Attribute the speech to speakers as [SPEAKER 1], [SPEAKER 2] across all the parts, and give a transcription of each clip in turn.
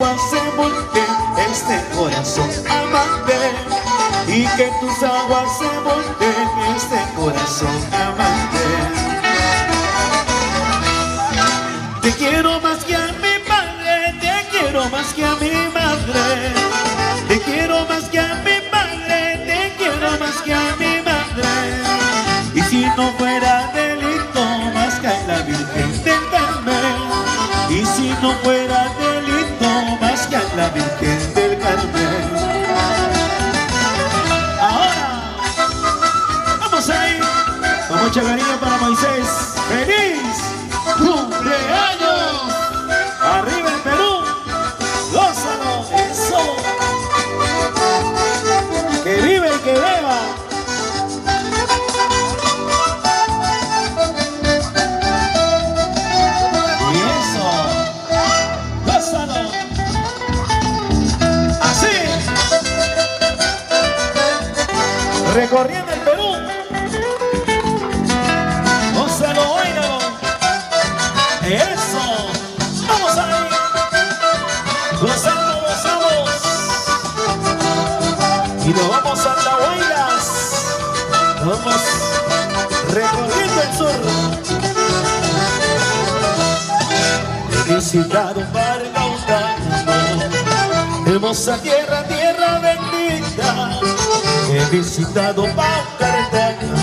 [SPEAKER 1] aguas se volteen este corazón amante, y que tus aguas se volteen este corazón amante. Te quiero más que a mi padre, te quiero más que a mi madre, te quiero más que a mi padre, te quiero más que a mi madre. Y si no fuera delito, más que a la Virgen del Carmen. Y si no fuera delito, más que a la Virgen del Carmen. Ahora, vamos a ir con mucho cariño para Moisés. ¡Feliz cumpleaños! ¡Arriba el Perú! ¡Gózalo! ¡Eso! ¡Que vive y que beba! ¡Y eso! ¡Gózalo! ¡Así! Recorriendo el Perú. ¡Gózalo, óigalo! ¡Eso! ¡Vamos ahí! ¡Gozando, gozamos! Y nos vamos a Andahuaylas. Vamos recorriendo el sur. He visitado Barcautano, hermosa tierra, tierra bendita. He visitado Paucartano,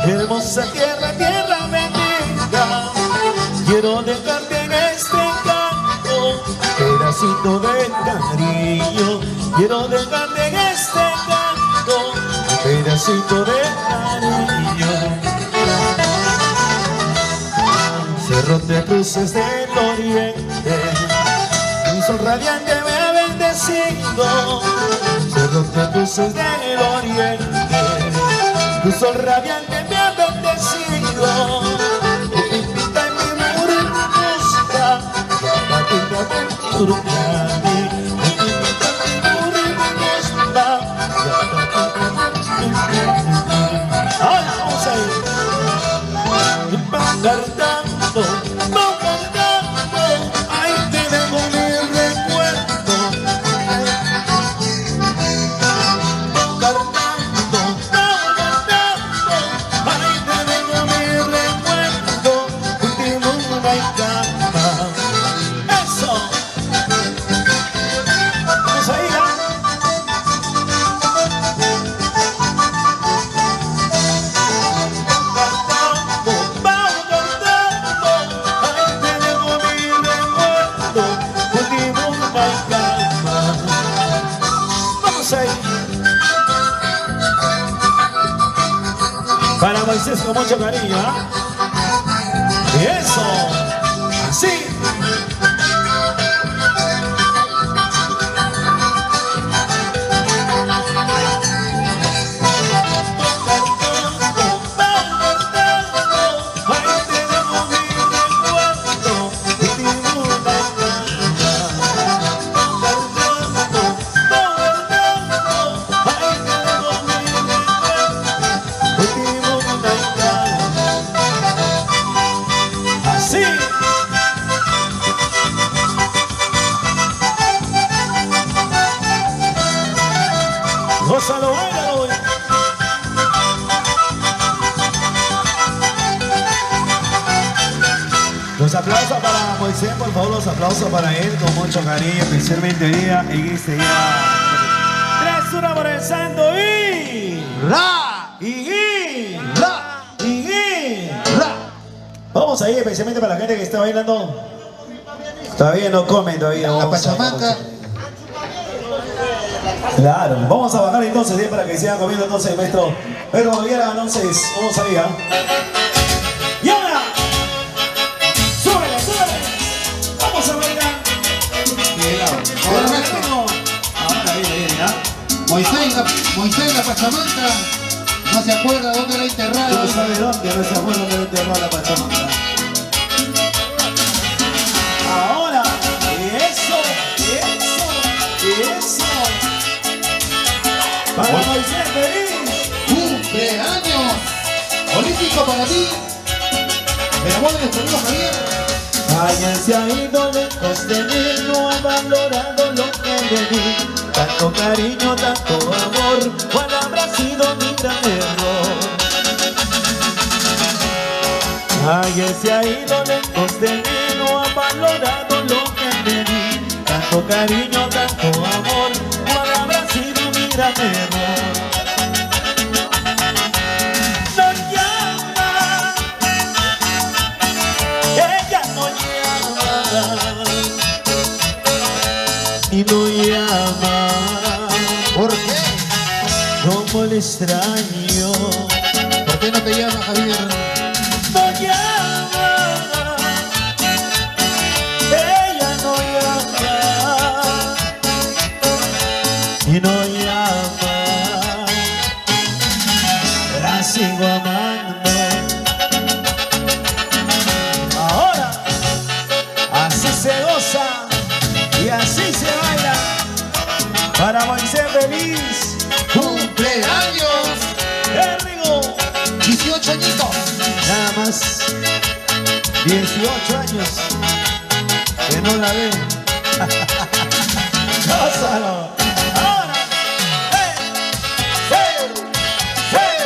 [SPEAKER 1] hermosa tierra, tierra bendita. Quiero dejarte en este canto, pedacito de cariño. Quiero dejarte en este canto, pedacito de cariño. Cerro de cruces del oriente, un sol radiante me ha bendecido. Cerro de cruces del oriente, un sol radiante me ha bendecido. Ahora vamos a ir cantando, ahí te dejo mi recuerdo. Cantando, ahí te dejo mi recuerdo. Último una y cama. Eso. Vamos a ir a para Moisés con mucho cariño, ¿ah? Y eso, así. Gózalo, bailalo. Los aplausos para Moisés, por favor, los aplausos para él con mucho cariño, especialmente hoy día, en este día. 3-1 por el santo y... ¡Ra! ¡Y! ¡Ra! ¡Y! ¡Ra! Vamos ahí, especialmente para la gente que está bailando. Todavía no comen, todavía.
[SPEAKER 2] La Pachamanca.
[SPEAKER 1] Claro, vamos a bajar entonces, para que sigan comiendo entonces, maestro. Pero como quieran, entonces, vamos ahí, ¿ah? Y ahora, súbele, súbele. Vamos a bailar. Ahora viene, ¿ah?
[SPEAKER 2] Moisés la Pachamanca. No se acuerda dónde la enterraron.
[SPEAKER 1] No sabe dónde, no se acuerda dónde la enterró la Pachamanca. Ahora, eso. Para Moisés, feliz
[SPEAKER 2] cumpleaños olímpico para ti. El amor de nuestro amigo Javier.
[SPEAKER 1] Ayer se ha ido lejos de mí, no ha valorado lo que le di. Tanto cariño, tanto amor, ¿cuál habrá sido mi gran error? Ayer se ha ido lejos de mí, no ha valorado lo que le di. Tanto cariño, tanto amor, ¿cuál habrá sido mi gran error? No llama, ella no llama, y no llama.
[SPEAKER 2] ¿Por qué?
[SPEAKER 1] Como le extraño.
[SPEAKER 2] ¿Por qué no te llama, Javier?
[SPEAKER 1] No llama, ella no llama, y no llama. La sigo amando. Ahora, así se goza y así se baila. Para Moisés feliz,
[SPEAKER 2] ¡cumpleaños!
[SPEAKER 1] ¡qué rico!
[SPEAKER 2] 18 añitos.
[SPEAKER 1] Nada más 18 años que no la ven. ¡Gózalo! ¡Ahora! ¡Hey! ¡Hey! ¡Hey!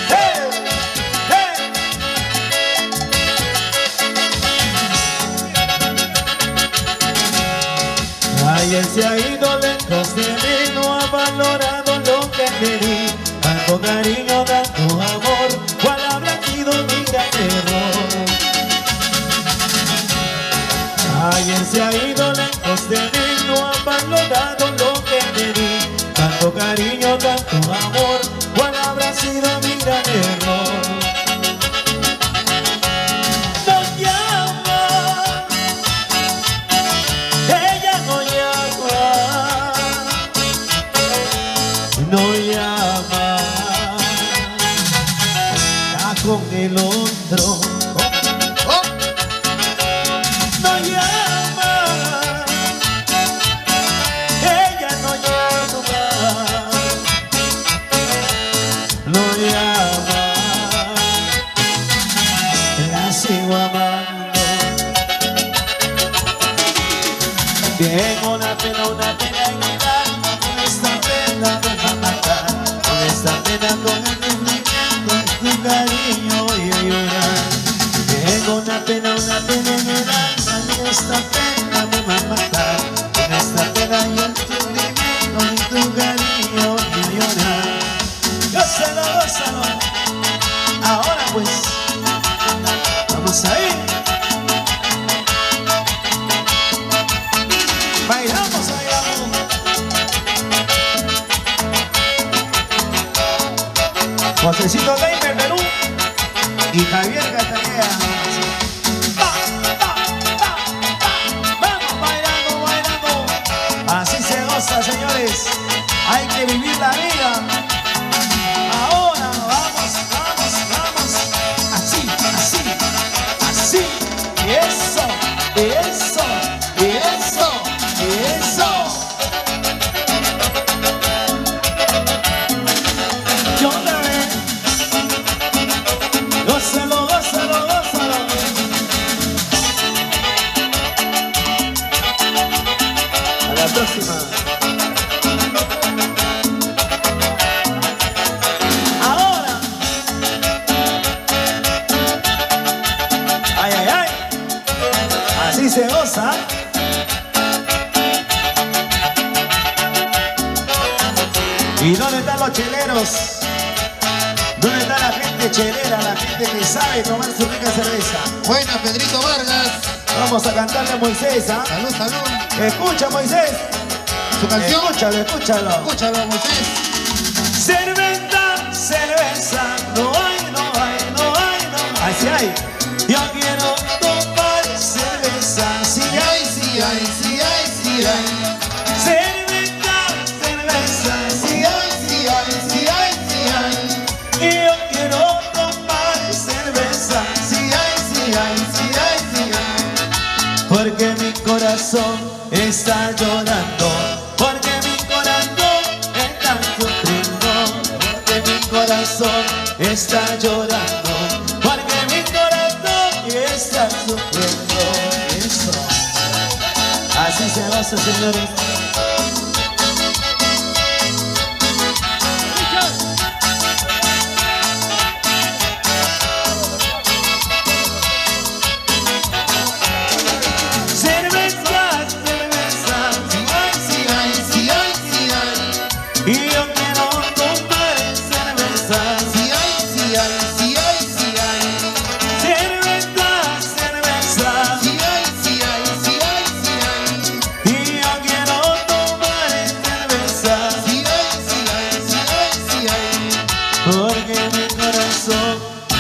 [SPEAKER 1] ¡Hey! ¡Hey! Ayer se ha ido lejos de mí, no ha valorado lo que le di. Tanto cariño, tanto amor, ¿cuál habrá sido mi gran error? Ayer se ha ido lejos de mí, no ha valorado lo que le di. Tanto cariño, tanto amor, ¿cuál habrá sido mi gran error? No llama, ella no llama, no llama. Con el otro,
[SPEAKER 2] ¡Oh!
[SPEAKER 1] no llama, ella no llama, no llama. La sigo amando. Tengo una pena en el alma, con esta pena me va a matar, con esta pena, con el tu cariño y a llorar. Tengo una pena en el alma, y esta pena me va a matar. Con esta pena y el sufrimiento y tu cariño y a llorar. Gózalo, gózalo. Ahora pues, vamos a ir. Bailamos, bailamos. Josecito Gamer Perú y Javier Castaneda. Vamos bailando, bailando. Así se goza, señores. Hay que vivir la vida. Ahora vamos, vamos, vamos. Así, así, así. Y eso, y eso, y eso, y eso. Yo te gózalo, gózalo, gózalo. A la próxima. Ahora. Ay, ay, ay. Así se goza. ¿Y dónde están los cheleros? ¿Dónde está la gente chelera, la gente que sabe tomar su rica cerveza?
[SPEAKER 2] Buena, Pedrito Vargas.
[SPEAKER 1] Vamos a cantarle a Moisés, ¿ah?
[SPEAKER 2] Salud, salud.
[SPEAKER 1] Escucha, Moisés.
[SPEAKER 2] Su canción.
[SPEAKER 1] Escúchalo, escúchalo.
[SPEAKER 2] Escúchalo, Moisés.
[SPEAKER 1] Cerveza, cerveza, no hay, no hay, no hay, no hay. Así hay. Yo quiero tomar cerveza, si hay, si hay, si hay, si hay. Cerveza, cerveza, si hay, si hay, si hay, si hay. Y yo quiero tomar cerveza, si hay, si hay, si hay, si hay. Porque mi corazón está llorando, porque mi corazón está sufriendo, porque mi corazón está llorando, porque mi corazón está sufriendo. Así se goza, señores.
[SPEAKER 2] Y yo quiero tomar cerveza. Si hay, si hay, si hay, si hay.
[SPEAKER 1] Cerveza, cerveza.
[SPEAKER 2] Si hay, si hay, si hay, si hay.
[SPEAKER 1] Y yo quiero tomar cerveza.
[SPEAKER 2] Si hay, si hay, si hay, si hay.
[SPEAKER 1] Porque mi corazón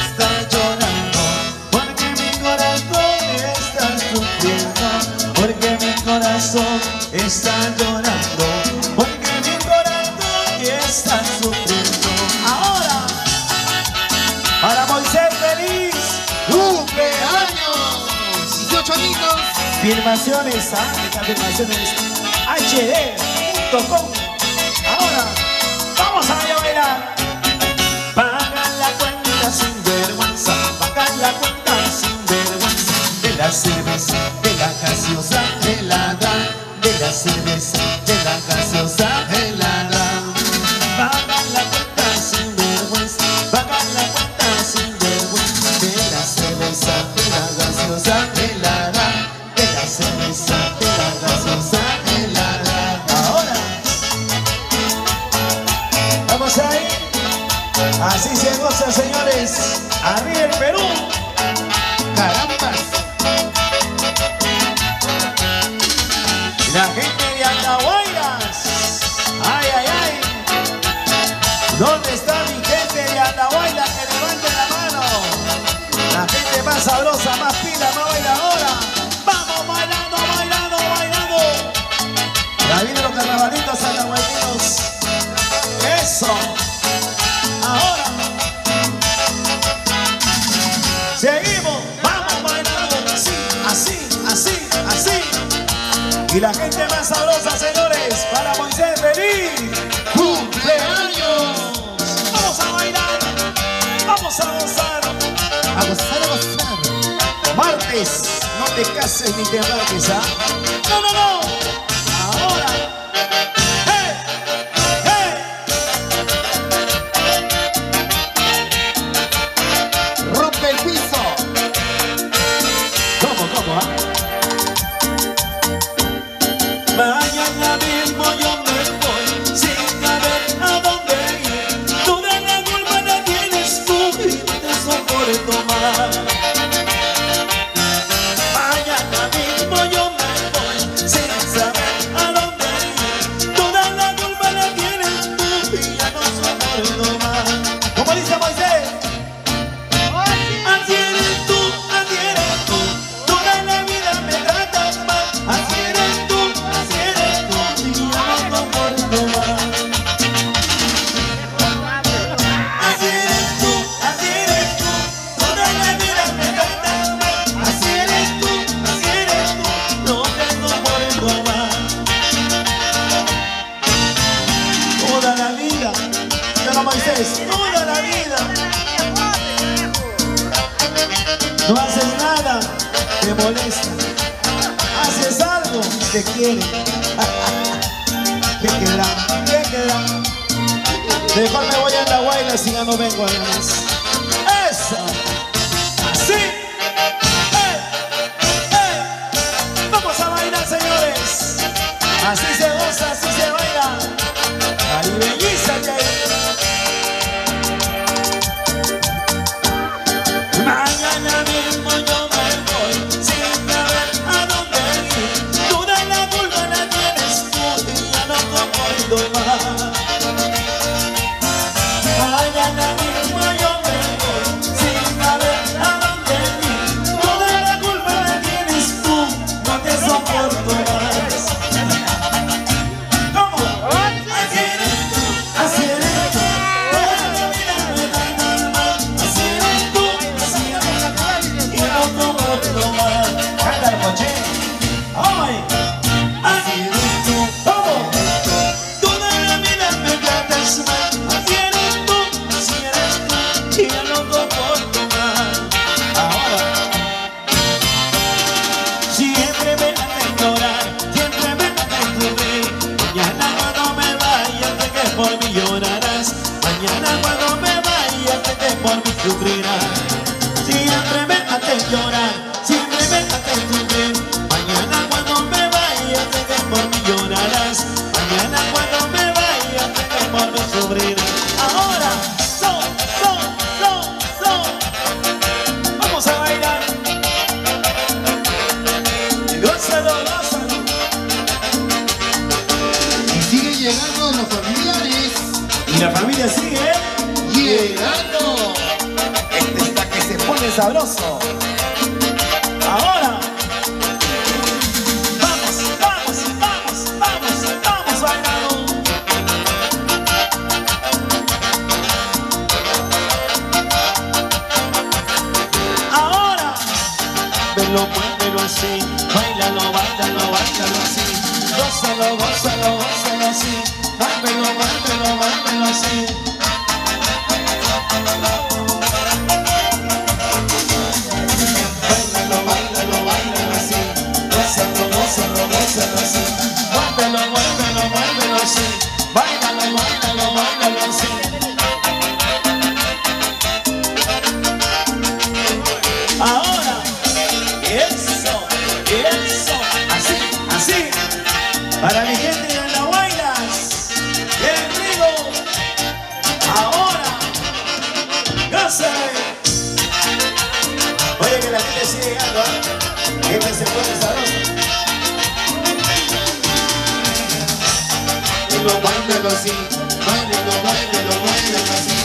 [SPEAKER 1] está llorando. Porque mi corazón está sufriendo. Porque mi corazón está llorando. Están sufriendo. Ahora, para Moisés feliz
[SPEAKER 2] ¡cumpleaños! 18 añitos.
[SPEAKER 1] Filmaciones, filmaciones HD.com. Ahora, vamos a bailar. Pagan la cuenta sin vergüenza. Pagan la cuenta sin vergüenza. De la cerveza, de la gaseosa, helada. De la cerveza, de la gaseosa, helada. Pagan la cuenta sin vergüenza, pagan la cuenta sin vergüenza. De la cerveza, de la gaseosa, helada. De la cerveza, de la gaseosa, helada. Ahora, vamos ahí. Así se goza, señores. Arriba el Perú.
[SPEAKER 2] Carambas.
[SPEAKER 1] La gente de Andahuaylas. Ay, ay, ay. ¿Dónde está mi gente de Andahuaylas? Que levante la mano. La gente más sabrosa, más pila, más bailadora. Vamos bailando, bailando, bailando. Ya vienen los carnavalitos andahuaylinos. Eso. Ahora. Seguimos. Vamos bailando. Así, así, así, así. Y la gente más sabrosa, señores, para Moisés feliz
[SPEAKER 2] ¡cumpleaños!
[SPEAKER 1] Vamos a bailar, vamos a gozar.
[SPEAKER 2] A gozar, a gozar.
[SPEAKER 1] Martes, no te cases ni te embarques, ¿ah? No, no, no. Ahora. ¡Hey! ¡Hey!
[SPEAKER 2] Rompe el piso.
[SPEAKER 1] ¿Cómo, cómo, ah? Mañana mismo yo me voy sin saber a dónde ir. Toda la culpa la tienes tú y no te soporto más. Mañana mismo yo me voy sin saber a dónde ir. Toda la culpa la tienes tú y ya no soporto más. ¿Cómo dice Moisés? Así eres tú, así eres tú. Toda la vida me tratas mal. Así eres tú. Toda la vida no haces nada, te molesta. Haces algo, te quiere. ¿Qué queda? ¿Qué queda? Mejor me voy a Andahuaylas si ya no vengo además. Eso. Así. Vamos a bailar, señores. Así se goza, así se baila. Caribellízate. Mañana mismo yo me voy sin saber a dónde ir. Toda la culpa la tienes tú y ya no soporto más. Mañana mismo yo me voy sin saber a dónde ir. Toda la culpa la tienes tú, no te soporto más. ¿Cómo? Así eres tú.
[SPEAKER 2] llegando los familiares.
[SPEAKER 1] Y la familia sigue
[SPEAKER 2] Llegando.
[SPEAKER 1] Este está que se pone sabroso. Ahora. Vamos, vamos, vamos, vamos, vamos bailando. Ahora. Muévelo así. Báilalo, báilalo, báilalo así. Gózalo, gózalo, gózalo así. Muévelo, muévelo, muévelo así. Báilalo, báilalo, báilalo así. Gózalo, gózalo, gózalo así. Muévelo, muévelo, muévelo así. Báilalo, báilalo, báilalo así. Ahora, eso, así, así. Para mi gente de la Guayras, el río. Ahora, gózale. Oye, que la gente sigue llegando, ¿eh? Gente se pone sabrosa. Y lo báilalo así, báilalo, báilalo, báilalo así.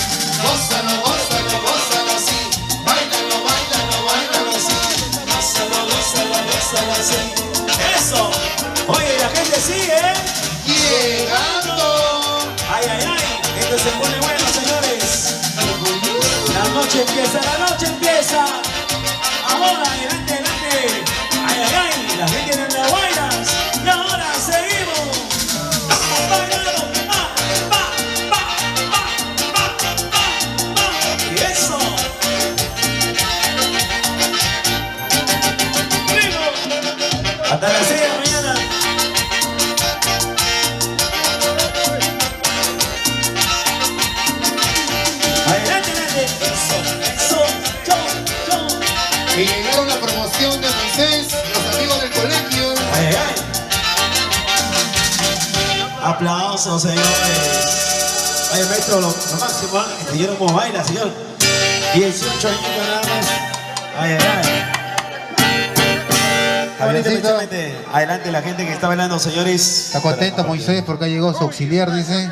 [SPEAKER 1] Gózalo, gózalo, gózalo así. Báilalo, báilalo, báilalo así. Gózalo, gózalo, gózalo así. ¡Eso! Oye, la gente sigue, ¿eh?
[SPEAKER 2] Llegando.
[SPEAKER 1] ¡Ay, ay, ay! Esto se pone bueno, señores. La noche empieza, la noche empieza. Ahora, adelante, adelante. ¡Ay, ay, ay! La gente de la Guayras. Y ahora seguimos. Bailando. Y eso. Hasta las 6 de la mañana. Adelante, adelante. Eso, yo.
[SPEAKER 2] Y llegaron la promoción de Moisés, los amigos del colegio.
[SPEAKER 1] Ay, ay, ay. Aplausos, señores. Oye, maestro, lo máximo, ¿eh? El señor como baila, señor. 18 años nada más. Ay, ay, ay. Adelante la gente que está bailando, señores.
[SPEAKER 3] Está contento Moisés porque llegó su auxiliar, dice.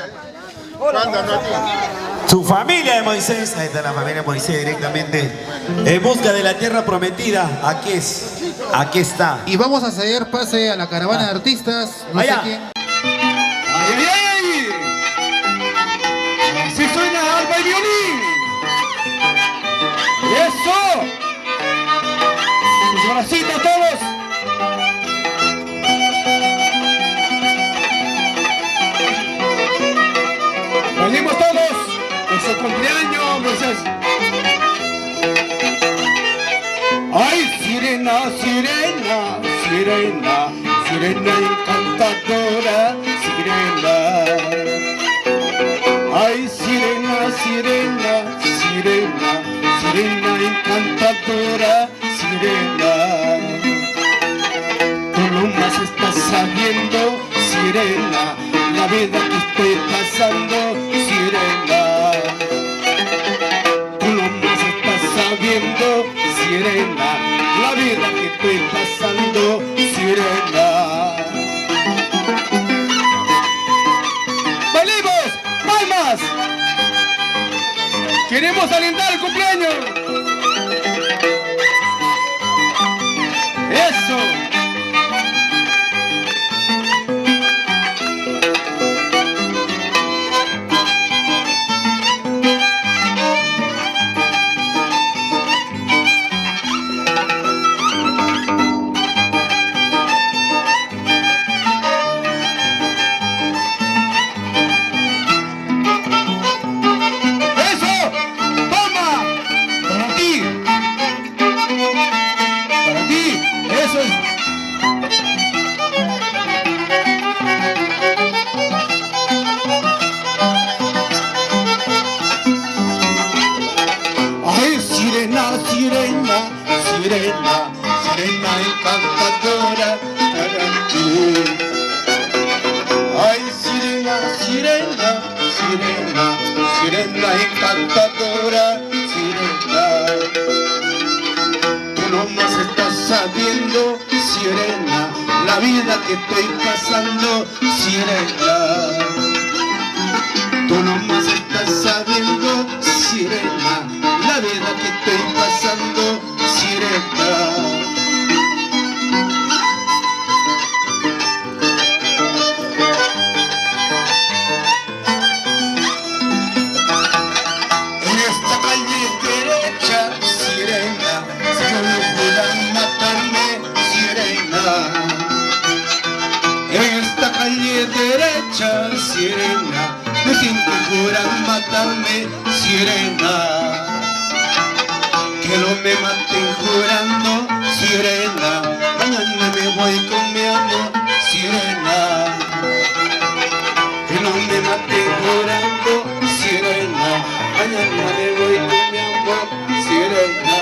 [SPEAKER 1] Su familia de Moisés. Ahí está la familia de Moisés directamente. En busca de la tierra prometida. Aquí es. Aquí está.
[SPEAKER 3] Y vamos a ceder pase a la caravana de artistas. No sé
[SPEAKER 1] Allá.
[SPEAKER 3] quién.
[SPEAKER 4] ¡Ay, ay, ay! ¡Así suena arpa y violín! ¡Eso! ¡Sus bracitos todos! ¡Venimos todos! ¡Es su cumpleaños, Moisés! ¡Ay, sirena, sirena, sirena, sirena encantadora, sirena! ¡Ay, sirena, sirena, sirena, sirena encantadora, sirena! Tú nomás estás sabiendo, sirena, la vida que estoy pasando, sirena. Tú nomás estás sabiendo, sirena, la vida que estoy pasando, sirena. ¡Bailemos! ¡Palmas! ¡Queremos alentar el cumpleaños! ¡Eso! sirena, sirena encantadora, tarantú. Ay, sirena, sirena, sirena, sirena encantadora, sirena. Tú nomás estás sabiendo, sirena, la vida que estoy pasando, sirena.
[SPEAKER 2] estás sabiendo, sirena, la vida que estoy pasando, sirena. En esta calle derecha, sirena, si solo puedan matarme, sirena. En esta calle derecha, sirena, me siento juran matarme, sirena. Que no me maten jurando, sirena. Mañana me voy con mi amor, sirena. Que no me maten jurando, sirena. Mañana me voy con mi amor, sirena.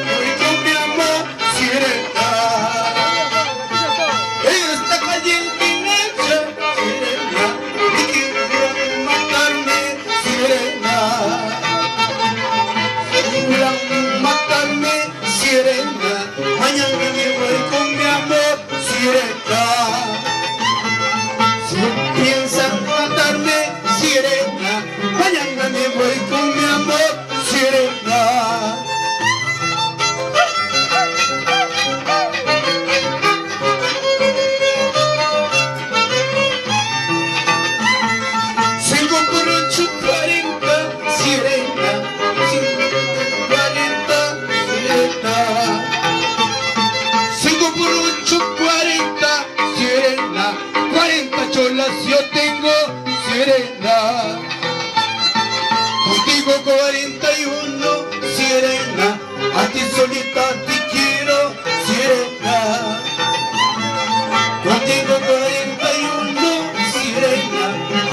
[SPEAKER 2] Voy con mi amor, sirena. En esta calle derecha, sirena, me quieren matarme, sirena. Juran matarme, sirena. Mañana me voy con mi amor, sirena. Si piensan matarme, sirena. Mañana me voy con mi amor, sirena. Cinco por 8:40, sirena. 5:40, sirena. 5 por 8:40, sirena. 40 cholas yo tengo, sirena. Contigo 41, sirena. A ti solita te quiero, sirena. Contigo 41, sirena.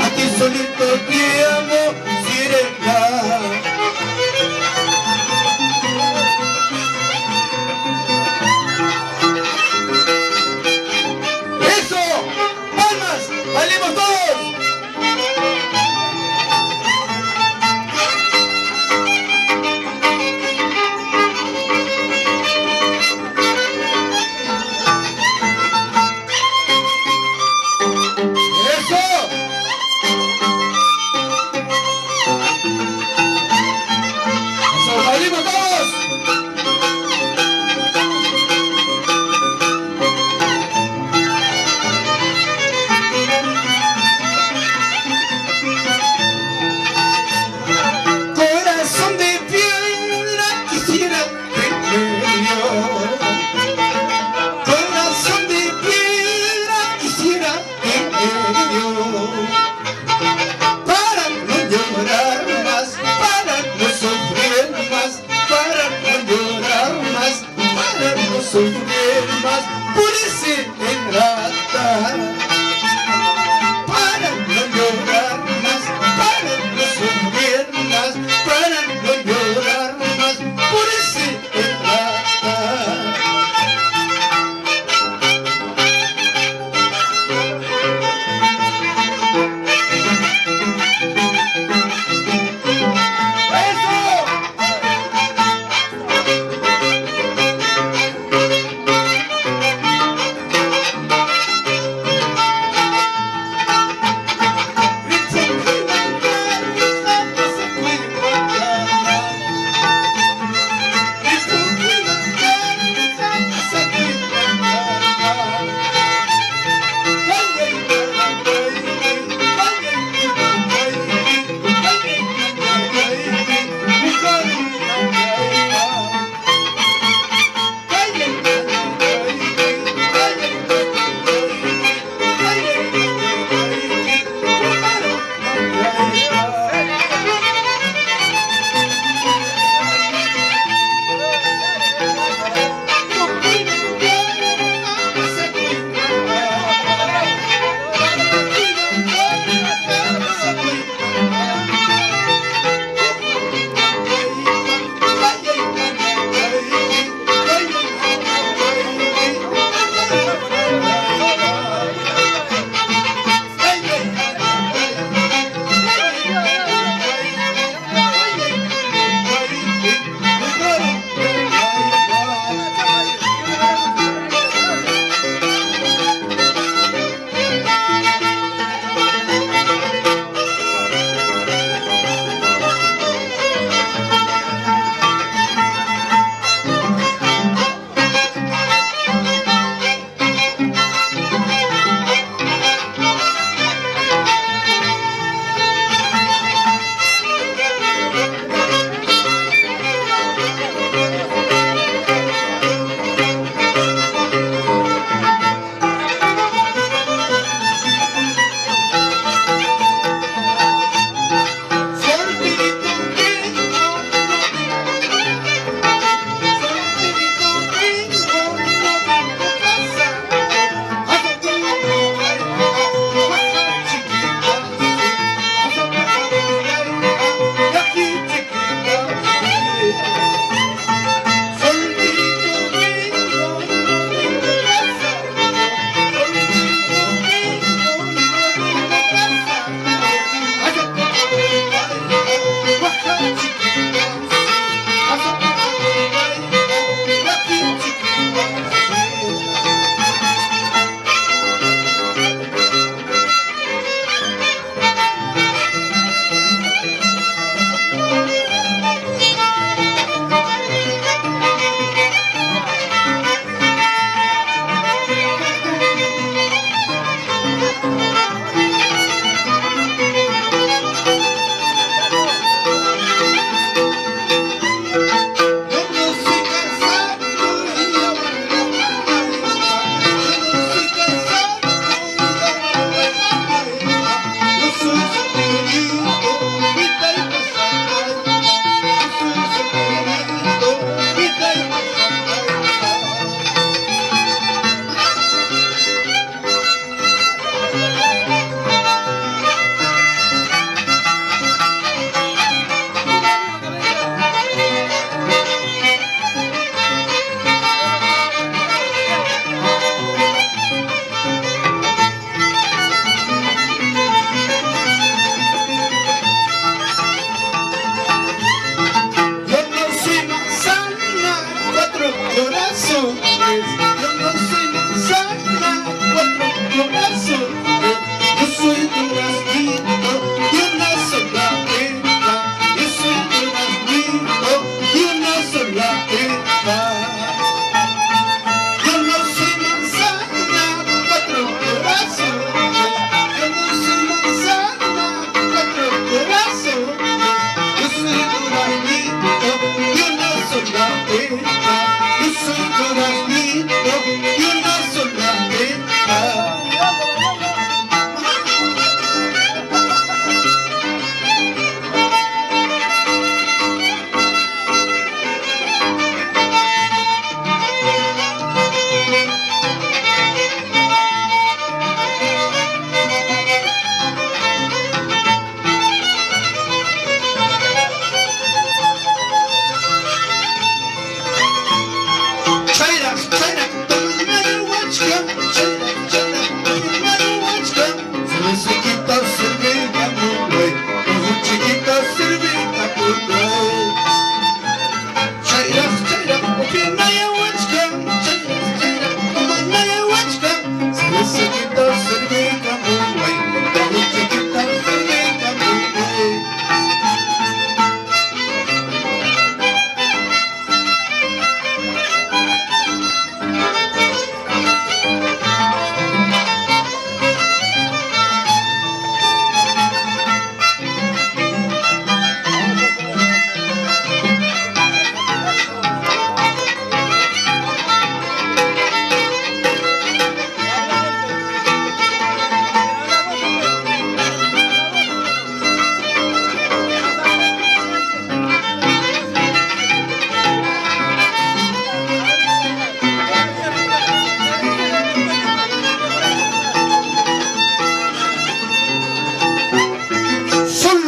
[SPEAKER 2] A ti solito te amo, sirena. ¡Eso! ¡Palmas! ¡Salimos todos! ¡Eso!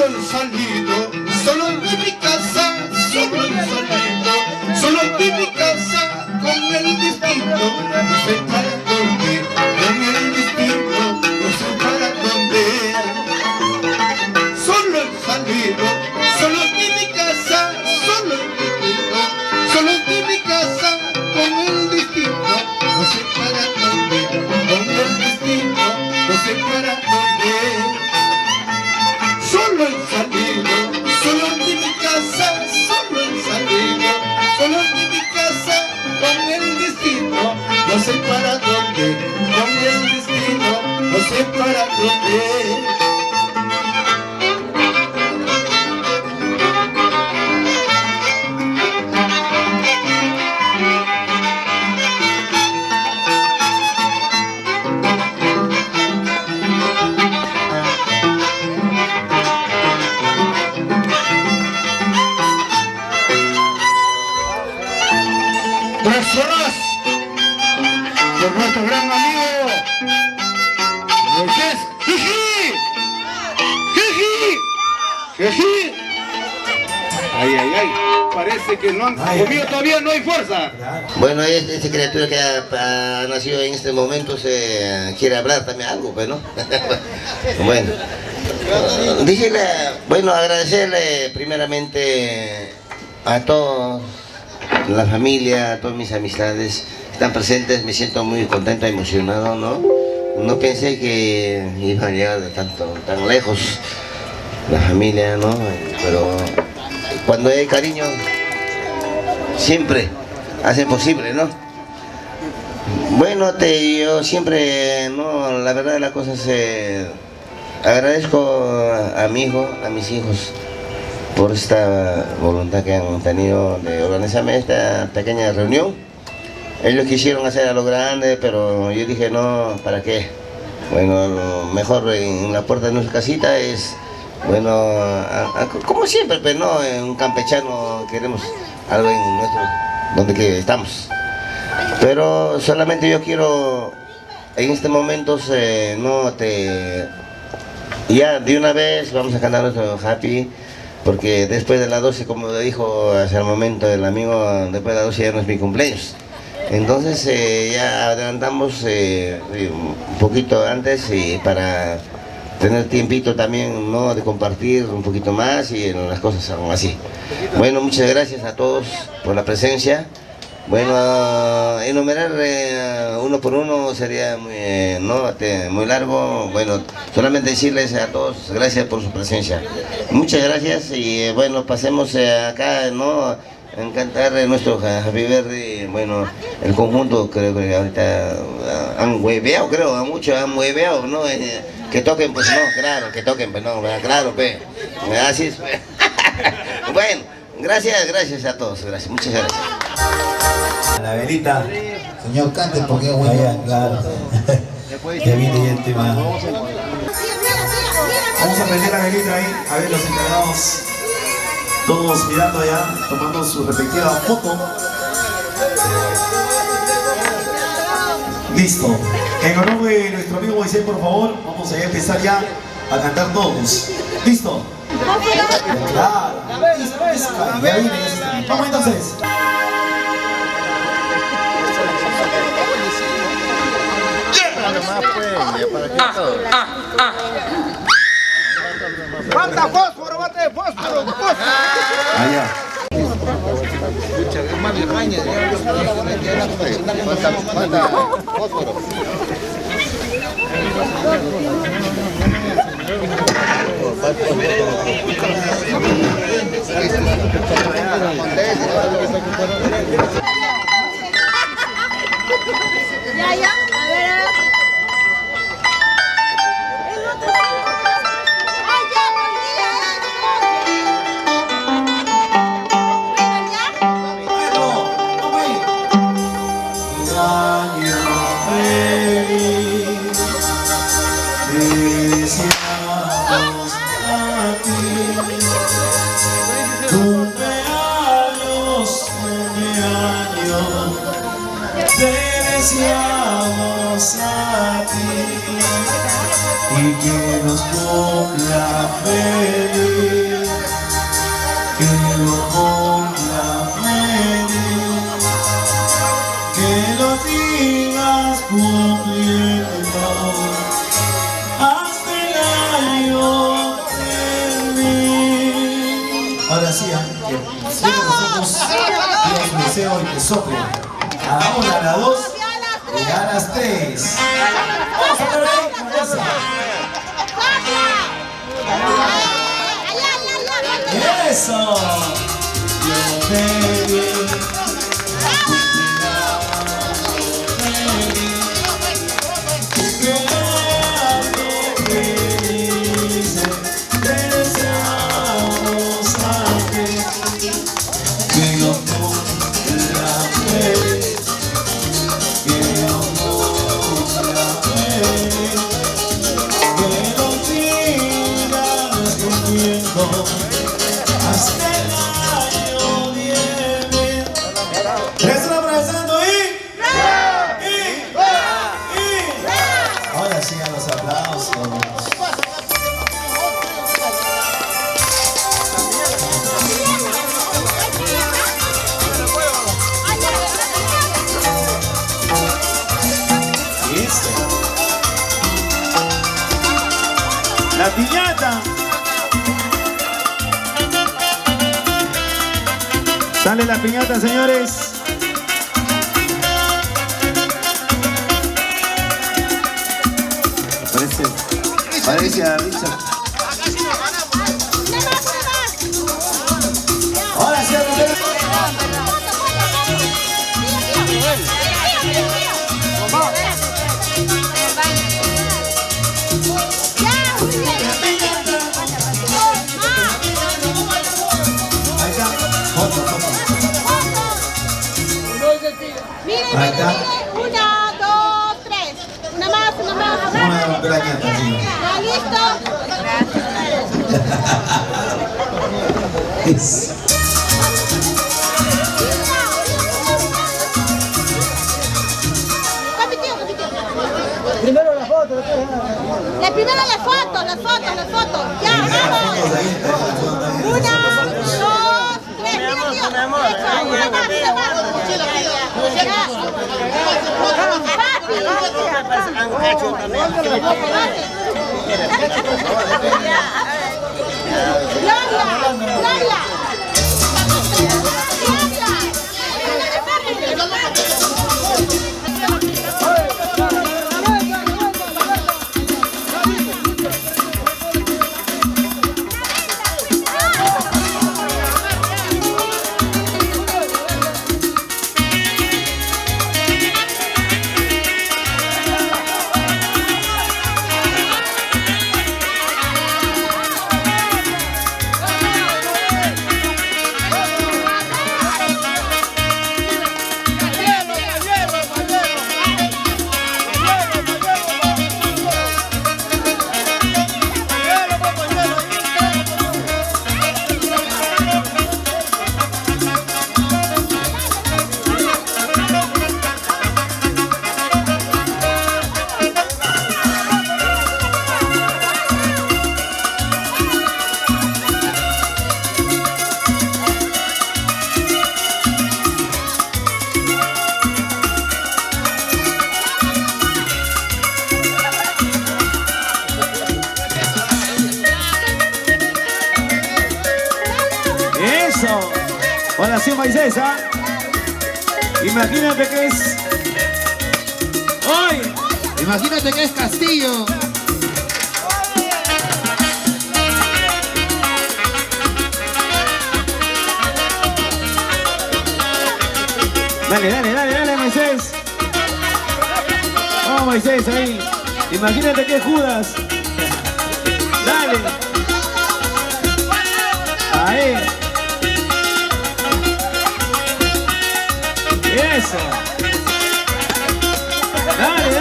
[SPEAKER 2] he salido, solo de mi casa, solo he salido, solo de mi casa, con el destino, no sé para dónde, con el destino, no sé para dónde. Solo he salido, solo de mi casa, solo he salido, solo de mi casa, con el destino, no sé para dónde, con el destino, no sé para dónde. Solo he salido, solo de mi casa, solo he salido, solo de mi casa, con el destino, no sé para dónde, con el destino, no sé para dónde. Personas por nuestro gran amigo Moisés Jiji, Jiji, Jiji. Ay, ay, ay, parece que no han comido todavía, no hay fuerza.
[SPEAKER 5] Bueno, esta criatura que ha nacido en este momento quiere hablar también algo, pues, ¿no? Bueno, dígale, bueno, agradecerle primeramente a todos, la familia, a todas mis amistades que están presentes. Me siento muy contento, emocionado, ¿no? No pensé que iba a llegar de tan lejos la familia, ¿no? Pero cuando hay cariño, siempre hacen posible, ¿no? Bueno, yo siempre, no, la verdad de las cosas, agradezco a mi hijo, a mis hijos, por esta voluntad que han tenido de organizarme esta pequeña reunión. Ellos quisieron hacer a lo grande, pero yo dije no, ¿para qué? Bueno, lo mejor en la puerta de nuestra casita es, bueno, como siempre, pero no, en un campechano queremos algo en nuestro, donde que estamos. Pero solamente yo quiero, en este momento, ya de una vez vamos a cantar nuestro Happy. Porque después de las 12, como dijo hace el momento el amigo, después de las 12 ya no es mi cumpleaños. Entonces ya adelantamos un poquito antes y para tener tiempito también, ¿no?, de compartir un poquito más y las cosas son así. Bueno, muchas gracias a todos por la presencia. Bueno, enumerar uno por uno sería muy largo. Bueno, solamente decirles a todos gracias por su presencia. Muchas gracias y bueno, pasemos acá, ¿no?, a cantar nuestro Happy Birthday. Bueno, el conjunto creo que ahorita han hueveado, muchos han hueveado, ¿no? Que toquen, pues no, claro, que toquen, pues no, claro, pues. Así es, pues. Bueno, gracias a todos, gracias, muchas gracias.
[SPEAKER 6] La velita.
[SPEAKER 3] Señor, cante porque es bueno.
[SPEAKER 6] Allá, claro. Ya viene el tema.
[SPEAKER 4] Vamos a prender la velita ahí, a ver los encargados. Todos mirando allá, tomando su respectiva foto. Listo. En honor de nuestro amigo Moisés, por favor, vamos a empezar ya a cantar todos. ¿Listo? Claro. Ya viene. Vamos entonces.
[SPEAKER 2] ¡Bata fósforo, bata de fósforo!
[SPEAKER 4] Allá.
[SPEAKER 7] Ya, a ver.
[SPEAKER 1] Deseamos a ti y que nos cumpla feliz.
[SPEAKER 4] Ahora sí, que cierren los ojos, pidan su deseo y que soplen. A la 1, a la 2 y a las 3. Vamos a ver ahí, cabeza. ¡Eso! Yo te vi. Ahora sí a los aplausos.
[SPEAKER 1] La piñata. Sale la piñata, señores.
[SPEAKER 2] Parece a Richard.
[SPEAKER 4] Ahora sí a los
[SPEAKER 7] Miren,
[SPEAKER 4] ahí está.
[SPEAKER 7] 1, 2, 3. Una más, una más.
[SPEAKER 4] Vamos a romper la ñata, sí.
[SPEAKER 7] ¿Ya listo?
[SPEAKER 8] Primero la foto,
[SPEAKER 7] Primero las fotos. Ya, vamos. 1, 2, 3. Mira, tío. Eso, una más. Gloria.
[SPEAKER 1] Eso. Ahora sí, Moisés, ¿ah? Imagínate que es... ¡Hoy!
[SPEAKER 2] Imagínate que es Castillo.
[SPEAKER 1] Dale, Moisés. Vamos, Moisés, ahí. Imagínate que es Judas. Dale. Ahí. Eso. Dale.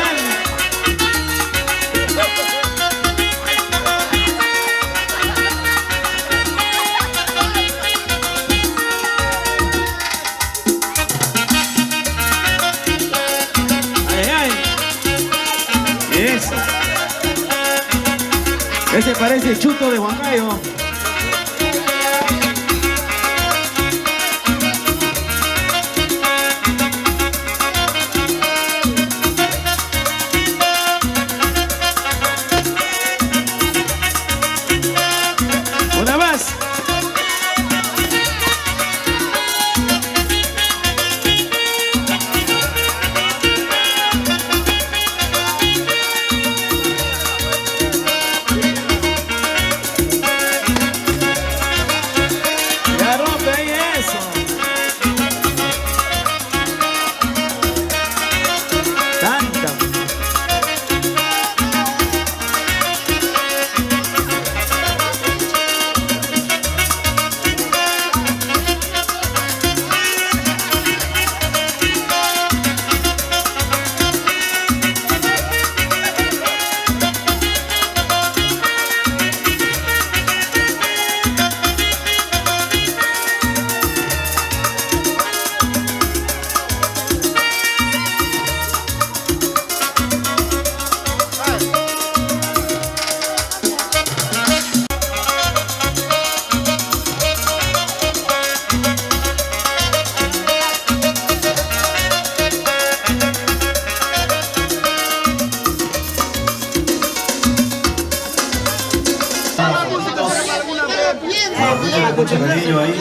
[SPEAKER 1] Eso. Ese parece Chuto de Huancayo. Una más.
[SPEAKER 4] Tiene mucho cariño ahí.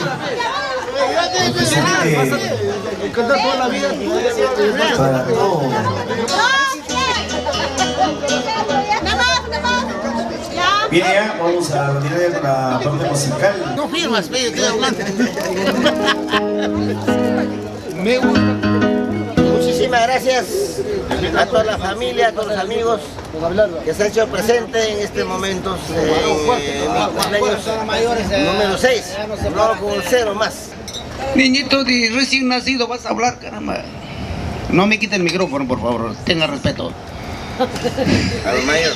[SPEAKER 2] Cantar toda la vida.
[SPEAKER 4] Para todo. Bien, ya, vamos a continuar ya con la parte musical.
[SPEAKER 2] No firmas, ve, estoy hablando. Me gusta.
[SPEAKER 5] Muchísimas gracias a toda la familia, a todos los amigos que se han hecho presentes en este momento mi cumpleaños número 6, no con 0 más.
[SPEAKER 2] Niñito de recién nacido, vas a hablar, caramba. No me quite el micrófono, por favor, tenga respeto.
[SPEAKER 5] Al mayor.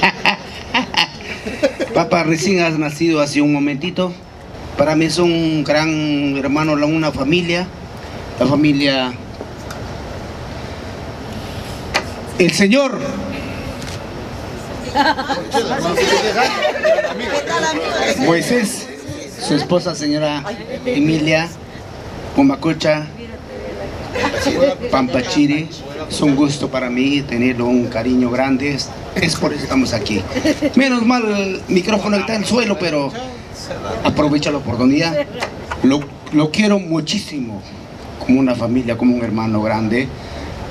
[SPEAKER 2] Papá, recién has nacido hace un momentito. Para mí es un gran hermano, una familia. La familia... El Señor. Moisés, su esposa, señora Emilia Pumacocha Pampachiri. Es un gusto para mí tenerlo, un cariño grande. Es por eso que estamos aquí. Menos mal el micrófono está en el suelo, pero aprovecha la oportunidad. Lo quiero muchísimo, como una familia, como un hermano grande.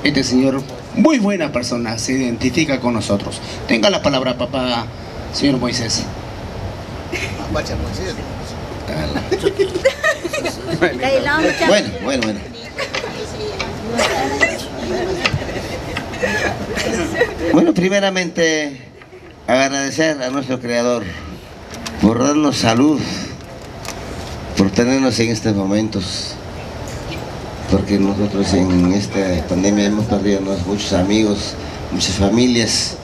[SPEAKER 2] Este señor, muy buena persona, se identifica con nosotros. Tenga la palabra, papá, señor Moisés.
[SPEAKER 5] Bueno. Bueno, primeramente agradecer a nuestro Creador por darnos salud, por tenernos en estos momentos, porque nosotros en esta pandemia hemos perdido muchos amigos, muchas familias,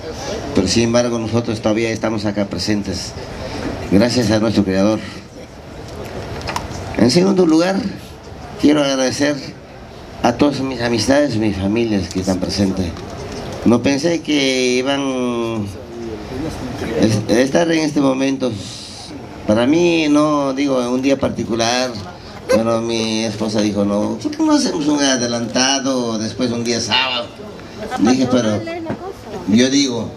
[SPEAKER 5] pero sin embargo nosotros todavía estamos acá presentes, gracias a nuestro Creador. En segundo lugar, quiero agradecer a todas mis amistades, mis familias que están presentes. No pensé que iban a estar en este momento. Para mí, no digo en un día particular, pero mi esposa dijo, no, ¿por qué no hacemos un adelantado después un día sábado? Dije, pero yo digo,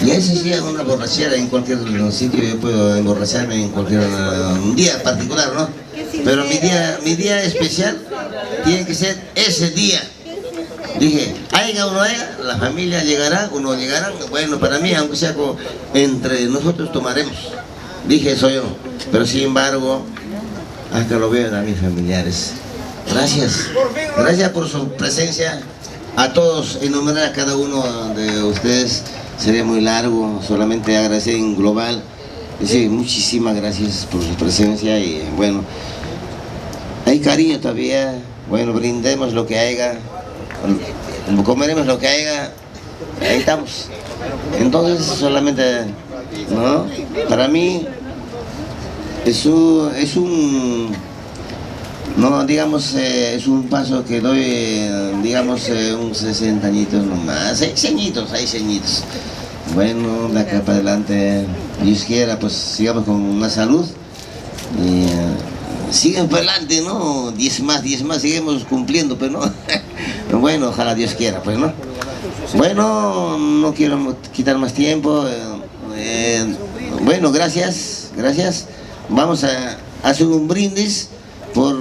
[SPEAKER 5] y ese sí es una borrachera en cualquier sitio, yo puedo emborracharme en cualquier un día particular, ¿no? Pero mi día especial tiene que ser ese día. Dije, haya o no haya, la familia llegará o no llegará. Bueno, para mí, aunque sea entre nosotros tomaremos. Dije, eso yo. Pero sin embargo, hasta lo veo a mis familiares. Gracias. Gracias por su presencia. A todos, enumerar a cada uno de ustedes sería muy largo. Solamente agradecer en global. Decir, muchísimas gracias por su presencia. Y bueno, hay cariño todavía. Bueno, brindemos lo que haya. Comeremos lo que haya, ahí estamos. Entonces solamente, ¿no? Para mí es un no, digamos, es un paso que doy, digamos, un 60 añitos nomás, 6 añitos. Bueno, de acá para adelante, Dios quiera, pues sigamos con una salud y siguen para adelante, ¿no? 10 más, seguimos cumpliendo, pero no. Bueno, ojalá Dios quiera, pues, ¿no? Bueno, no quiero quitar más tiempo. Bueno, gracias. Vamos a hacer un brindis por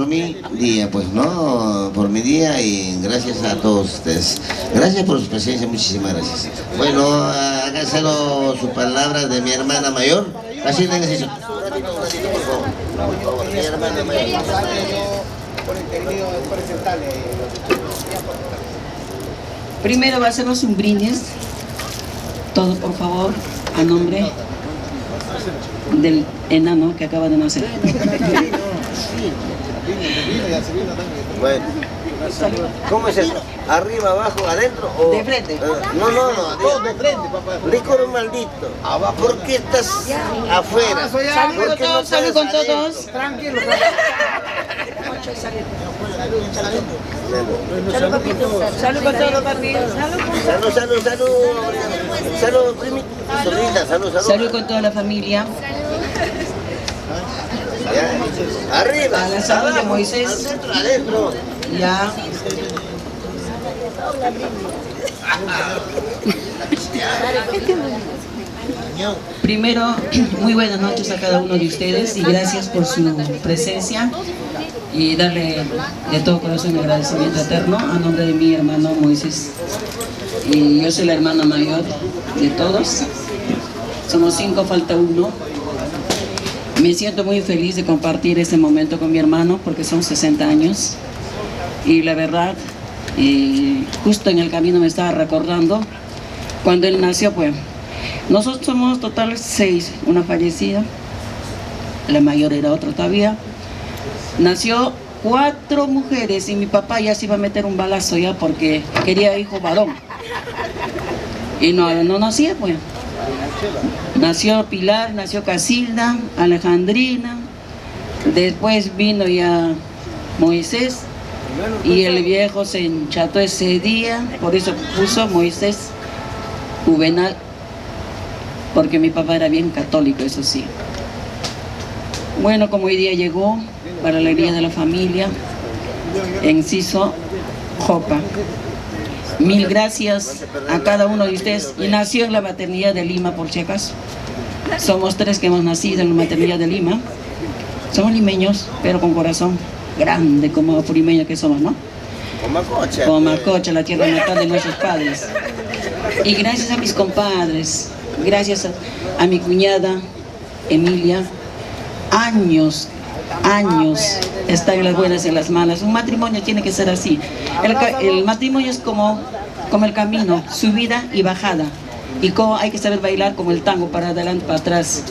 [SPEAKER 5] mi día, pues, ¿no? Por mi día y gracias a todos ustedes. Gracias por su presencia, muchísimas gracias. Bueno, hágaselo su palabra de mi hermana mayor. Así le necesito. Mi hermana mayor.
[SPEAKER 8] Primero va a hacernos un brindis, todo por favor, a nombre del enano que acaba de nacer.
[SPEAKER 5] Bueno, ¿cómo es eso? ¿Arriba, abajo, adentro? O...
[SPEAKER 8] De frente.
[SPEAKER 5] No, todo de frente, papá. Licor maldito. ¿Por qué estás afuera?
[SPEAKER 8] Salud con todos.
[SPEAKER 2] Tranquilo.
[SPEAKER 8] Salud, papito. Salud con todos, papito.
[SPEAKER 5] Salud, primita. Salud.
[SPEAKER 8] Salud con toda la familia.
[SPEAKER 5] Ya. Arriba.
[SPEAKER 8] A la salud de Moisés.
[SPEAKER 5] Al centro, adentro.
[SPEAKER 8] Ya. Primero, muy buenas noches a cada uno de ustedes y gracias por su presencia y darle de todo corazón un agradecimiento eterno a nombre de mi hermano Moisés. Y yo soy la hermana mayor de todos, somos 5, falta 1. Me siento muy feliz de compartir este momento con mi hermano porque son 60 años y la verdad, justo en el camino me estaba recordando cuando él nació, pues nosotros somos total 6, una fallecida, la mayor era otra todavía. Nació 4 mujeres y mi papá ya se iba a meter un balazo ya porque quería hijo varón. Y no nacía, pues. Nació Pilar, nació Casilda, Alejandrina, después vino ya Moisés y el viejo se encható ese día, por eso puso Moisés Juvenal, porque mi papá era bien católico, eso sí. Bueno, como hoy día llegó, para la alegría de la familia, Enciso Jopa. Mil gracias a cada uno de ustedes. Y nació en la maternidad de Lima, por si acaso. Somos 3 que hemos nacido en la maternidad de Lima. Somos limeños, pero con corazón grande, como purimeños que somos, ¿no? Comacocha, la tierra natal de nuestros padres. Y gracias a mis compadres, gracias a mi cuñada Emilia, años está en las buenas y en las malas. Un matrimonio tiene que ser así. El matrimonio es como el camino, subida y bajada. Y hay que saber bailar como el tango, para adelante, para atrás.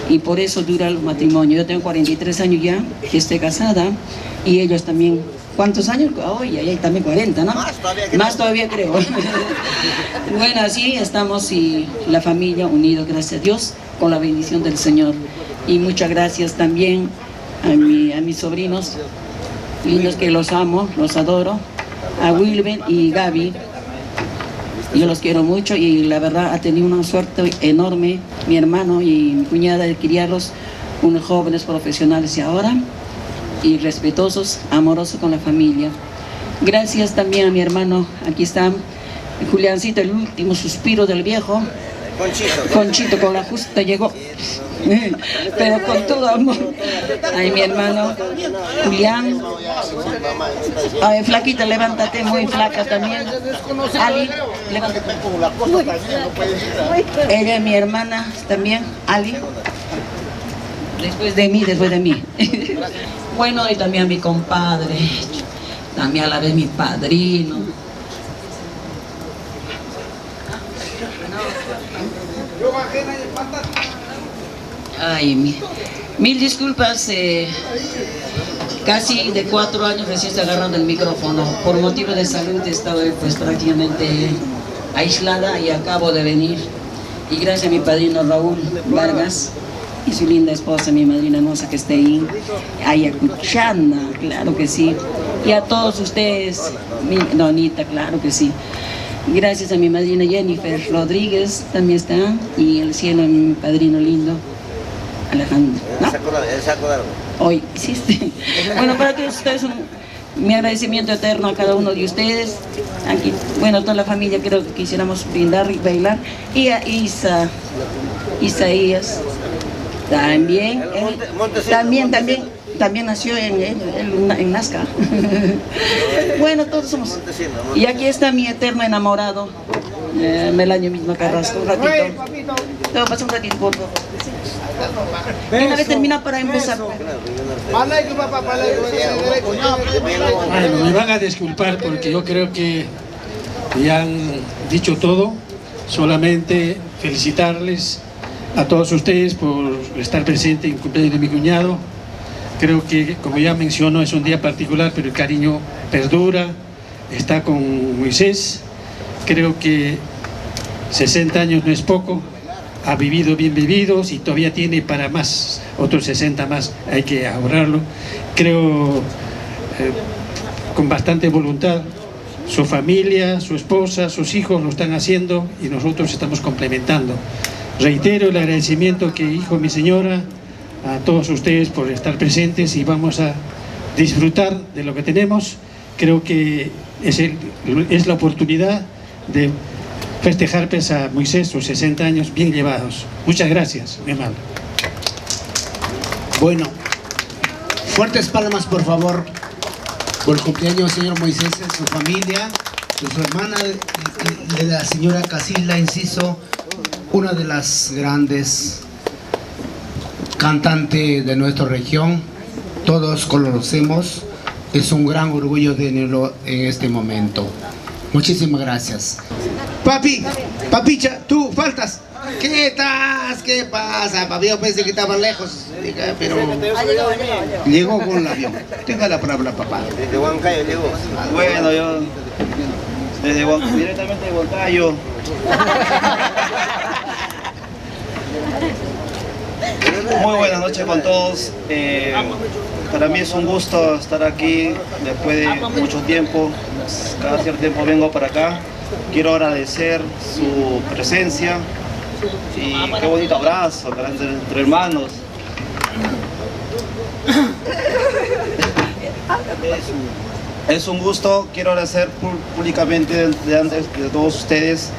[SPEAKER 8] Y por eso dura el matrimonio. Yo tengo 43 años ya, que estoy casada, y ellos también. ¿Cuántos años? Ay, también 40, ¿no? Más todavía creo. Bueno, así estamos y la familia unidos, gracias a Dios, con la bendición del Señor. Y muchas gracias también a mis sobrinos lindos, que los amo, los adoro, a Wilber y Gaby. Yo los quiero mucho y la verdad ha tenido una suerte enorme mi hermano y mi cuñada de criarlos, unos jóvenes profesionales y ahora, y respetuosos, amorosos con la familia. Gracias también a mi hermano, aquí está Juliancito, el último suspiro del viejo. Conchito, con la justa llegó, pero con todo amor. Ay, mi hermano Julián. Ay, flaquita, levántate, muy flaca también. Ali, levántate. Ella es mi hermana también, Ali. Después de mí. Bueno, y también a mi compadre, también a la vez mi padrino. Ay, mil disculpas, casi de 4 años recién estoy agarrando el micrófono. Por motivo de salud he estado pues prácticamente aislada y acabo de venir. Y gracias a mi padrino Raúl Vargas y su linda esposa, mi madrina hermosa que está ahí, Ayacuchana, claro que sí. Y a todos ustedes, mi Donita, claro que sí. Gracias a mi madrina Jennifer Rodríguez, también está, y el cielo, mi padrino lindo, Alejandro, ¿no? Hoy, hiciste. Bueno, para que ustedes, mi agradecimiento eterno a cada uno de ustedes. Aquí, bueno, toda la familia creo que quisiéramos brindar y bailar. Y a Isaías, también, también nació en Nazca. Bueno, todos somos. Y aquí está mi eterno enamorado, Melanio mismo Carrasco. Un ratito. Te voy a pasar un ratito, por favor. Una vez termina para empezar.
[SPEAKER 9] Bueno, me van a disculpar porque yo creo que ya han dicho todo. Solamente felicitarles a todos ustedes por estar presente en el cumpleaños de mi cuñado. Creo que, como ya menciono, es un día particular, pero el cariño perdura, está con Moisés. Creo que 60 años no es poco, ha vivido bien vividos y todavía tiene para más, otros 60 más, hay que ahorrarlo. Creo con bastante voluntad, su familia, su esposa, sus hijos lo están haciendo y nosotros estamos complementando. Reitero el agradecimiento que dijo mi señora a todos ustedes por estar presentes y vamos a disfrutar de lo que tenemos. Creo que es la oportunidad de festejar pues, a Moisés sus 60 años bien llevados. Muchas gracias, mi hermano.
[SPEAKER 2] Bueno, fuertes palmas por favor por el cumpleaños del señor Moisés, de su familia, de su hermana, de la señora Casilda Enciso, una de las grandes cantantes de nuestra región. Todos conocemos, es un gran orgullo tenerlo en este momento. Muchísimas gracias. Papi, papicha, tú faltas. ¿Qué estás? ¿Qué pasa, papi? Yo pensé que estaba lejos, pero llegó con el avión. Tenga la palabra, papá.
[SPEAKER 5] Desde Huancayo llegó.
[SPEAKER 10] Bueno, yo directamente de Huancayo. Muy buenas noches con todos. Para mí es un gusto estar aquí después de mucho tiempo. Cada cierto tiempo vengo para acá. Quiero agradecer su presencia y qué bonito abrazo entre hermanos. Es un gusto. Quiero agradecer públicamente de todos ustedes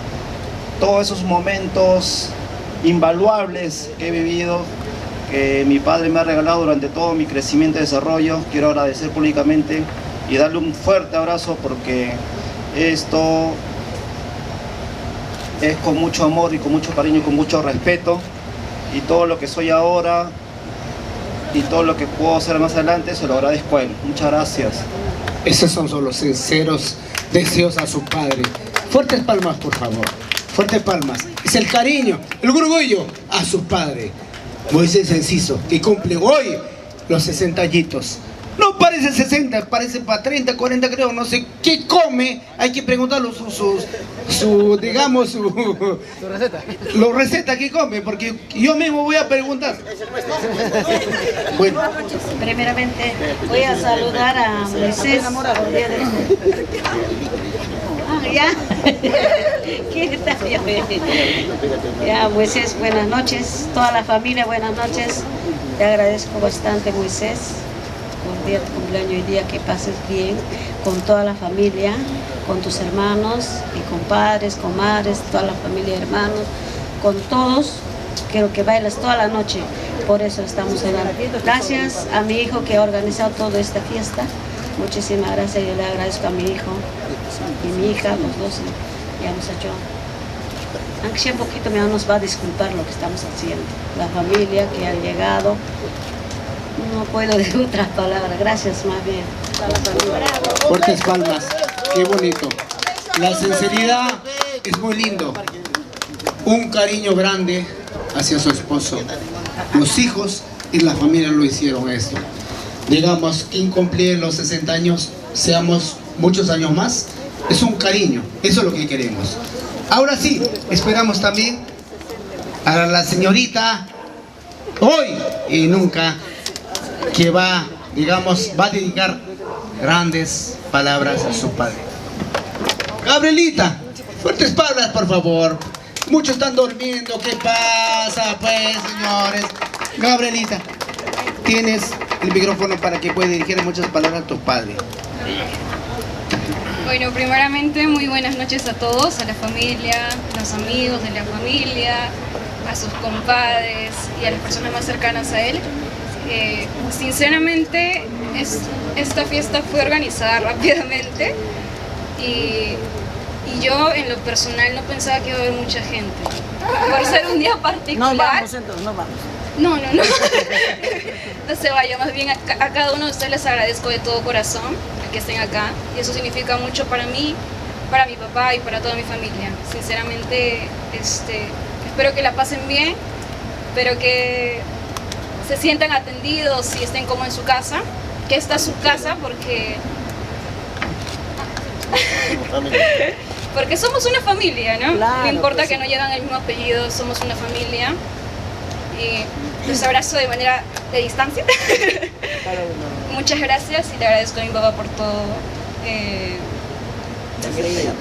[SPEAKER 10] todos esos momentos invaluables que he vivido, que mi padre me ha regalado durante todo mi crecimiento y desarrollo. Quiero agradecer públicamente y darle un fuerte abrazo porque esto es con mucho amor y con mucho cariño y con mucho respeto, y todo lo que soy ahora y todo lo que puedo ser más adelante se lo agradezco a él. Muchas gracias.
[SPEAKER 2] Esos son los sinceros deseos a su padre. Fuertes palmas, por favor. Fuertes palmas. Es el cariño, el orgullo a su padre, Moisés Enciso, que cumple hoy los 60 añitos. No parece 60, parece para 30, 40 creo, no sé qué come. Hay que preguntarlo su receta que come, porque yo mismo voy a preguntar. Bueno.
[SPEAKER 8] Primeramente voy a saludar a Moisés por día de... ya. ¿Qué tal? Ya, Moisés, buenas noches. Toda la familia, buenas noches. Te agradezco bastante, Moisés, por día de tu cumpleaños y día que pases bien con toda la familia, con tus hermanos y compadres, comadres, toda la familia, hermanos, con todos. Quiero que bailes toda la noche. Por eso estamos hablando. Gracias a mi hijo que ha organizado toda esta fiesta. Muchísimas gracias. Yo le agradezco a mi hijo y mi hija, los dos ya hemos hecho. Aunque sea un poquito, nos va a disculpar lo que estamos haciendo. La familia que ha llegado, no puedo decir otras palabras. Gracias, más bien.
[SPEAKER 2] Fuertes palmas, qué bonito. La sinceridad es muy lindo. Un cariño grande hacia su esposo. Los hijos y la familia lo hicieron esto. Digamos, quien cumple los 60 años, seamos muchos años más. Es un cariño, eso es lo que queremos. Ahora sí, esperamos también a la señorita, hoy y nunca, que va, digamos, va a dedicar grandes palabras a su padre. Gabrielita, fuertes palabras, por favor. Muchos están durmiendo, ¿qué pasa, pues, señores? Gabrielita, tienes el micrófono para que puedas dirigir muchas palabras a tu padre.
[SPEAKER 11] Bueno, primeramente, muy buenas noches a todos, a la familia, a los amigos de la familia, a sus compadres y a las personas más cercanas a él. Sinceramente, esta fiesta fue organizada rápidamente y yo en lo personal no pensaba que iba a haber mucha gente. Por ser un día particular.
[SPEAKER 8] No vamos entonces, no vamos.
[SPEAKER 11] No. No se vaya, más bien a cada uno de ustedes les agradezco de todo corazón que estén acá, y eso significa mucho para mí, para mi papá y para toda mi familia. Sinceramente, espero que la pasen bien, espero que se sientan atendidos y estén como en su casa, que esta es su casa porque somos una familia, ¿no?
[SPEAKER 8] Claro,
[SPEAKER 11] no importa
[SPEAKER 8] pues,
[SPEAKER 11] que no llevan el mismo apellido, somos una familia. Y los abrazo de manera de distancia. Muchas gracias y le agradezco a mi papá por todo.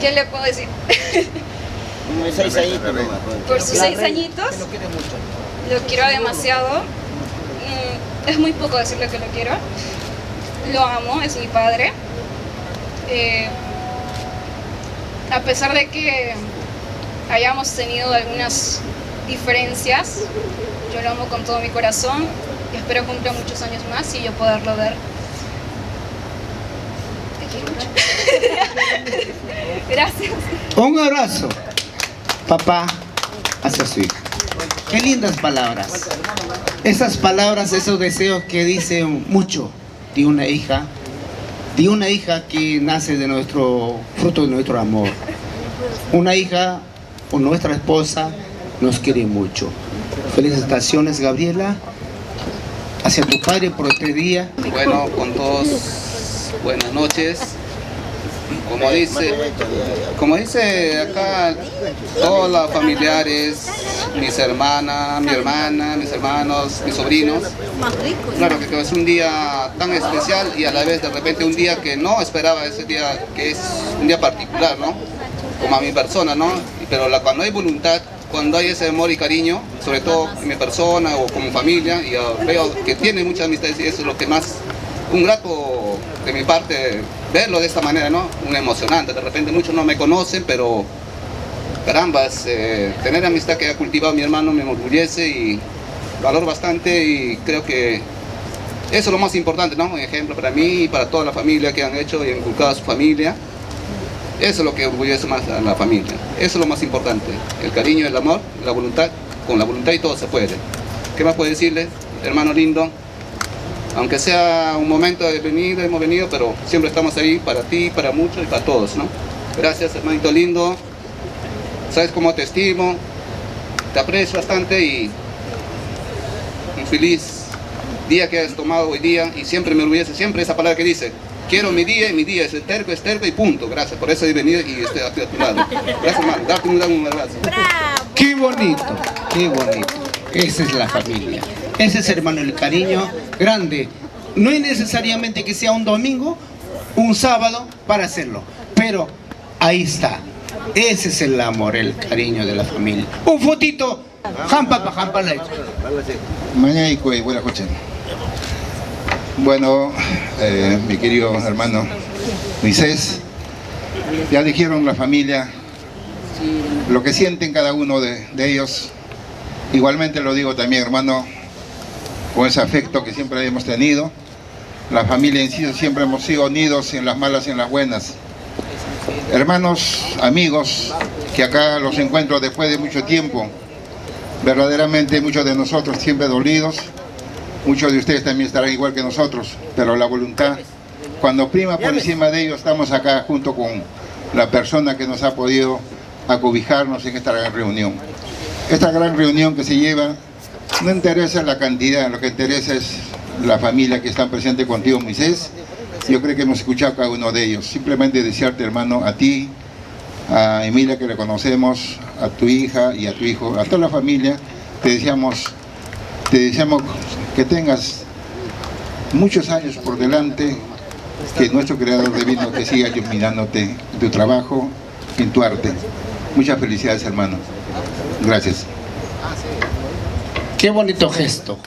[SPEAKER 11] ¿Qué le puedo decir? Por sus 6 añitos. Lo quiero demasiado. Es muy poco decirle que lo quiero. Lo amo, es mi padre. A pesar de que hayamos tenido algunas diferencias, yo lo amo con todo mi corazón y espero cumplir muchos años más y yo poderlo ver. Te quiero mucho. Gracias.
[SPEAKER 2] Un abrazo, papá, hacia su hija. Qué lindas palabras. Esas palabras, esos deseos que dicen mucho de una hija que nace de nuestro fruto de nuestro amor. Una hija o nuestra esposa nos quiere mucho. Felicitaciones, Gabriela, hacia tu padre por este día.
[SPEAKER 12] Bueno, con todos, buenas noches. Como dice acá, todos los familiares, mis hermanas, mi hermana, mis hermanos, mis sobrinos. Claro que es un día tan especial y a la vez de repente un día que no esperaba, ese día que es un día particular, ¿no? Como a mi persona, ¿no? Pero cuando hay voluntad, cuando hay ese amor y cariño, sobre todo en mi persona o como familia, y veo que tiene muchas amistades y eso es lo que más, un grato de mi parte, verlo de esta manera, ¿no? Un emocionante, de repente muchos no me conocen, pero carambas, tener amistad que ha cultivado mi hermano me enorgullece y valoro bastante y creo que eso es lo más importante, ¿no? Un ejemplo para mí y para toda la familia que han hecho y inculcado a su familia. Eso es lo que orgullece más a la familia. Eso es lo más importante. El cariño, el amor, la voluntad. Con la voluntad y todo se puede. ¿Qué más puedo decirle, hermano lindo? Aunque sea un momento de venir, hemos venido, pero siempre estamos ahí para ti, para muchos y para todos, ¿no? Gracias, hermanito lindo. Sabes cómo te estimo, te aprecio bastante y un feliz día que has tomado hoy día y siempre me orgullece, siempre esa palabra que dice: quiero mi día y mi día es terco y punto. Gracias, por eso he venido y estoy aquí a tu lado. Gracias, hermano. Darte un abrazo.
[SPEAKER 2] Qué bonito, qué bonito. Esa es la familia. Ese es, hermano, el cariño grande. No es necesariamente que sea un domingo, un sábado para hacerlo. Pero ahí está. Ese es el amor, el cariño de la familia. Un fotito. Jampa la.
[SPEAKER 13] Mañana y buenas noches. Bueno, mi querido hermano Moisés, ya dijeron la familia lo que sienten cada uno de ellos. Igualmente lo digo también, hermano, con ese afecto que siempre hemos tenido. La familia en sí siempre hemos sido unidos en las malas y en las buenas. Hermanos, amigos, que acá los encuentro después de mucho tiempo. Verdaderamente muchos de nosotros siempre dolidos. Muchos de ustedes también estarán igual que nosotros, pero la voluntad, cuando prima por encima de ello, estamos acá junto con la persona que nos ha podido acobijarnos en esta gran reunión. Esta gran reunión que se lleva, no interesa la cantidad, lo que interesa es la familia que está presente contigo, Moisés. Yo creo que hemos escuchado a cada uno de ellos. Simplemente desearte, hermano, a ti, a Emilia, que le conocemos, a tu hija y a tu hijo, a toda la familia, te deseamos que tengas muchos años por delante, que nuestro creador divino te siga iluminándote en tu trabajo, en tu arte. Muchas felicidades, hermano. Gracias.
[SPEAKER 2] Qué bonito gesto.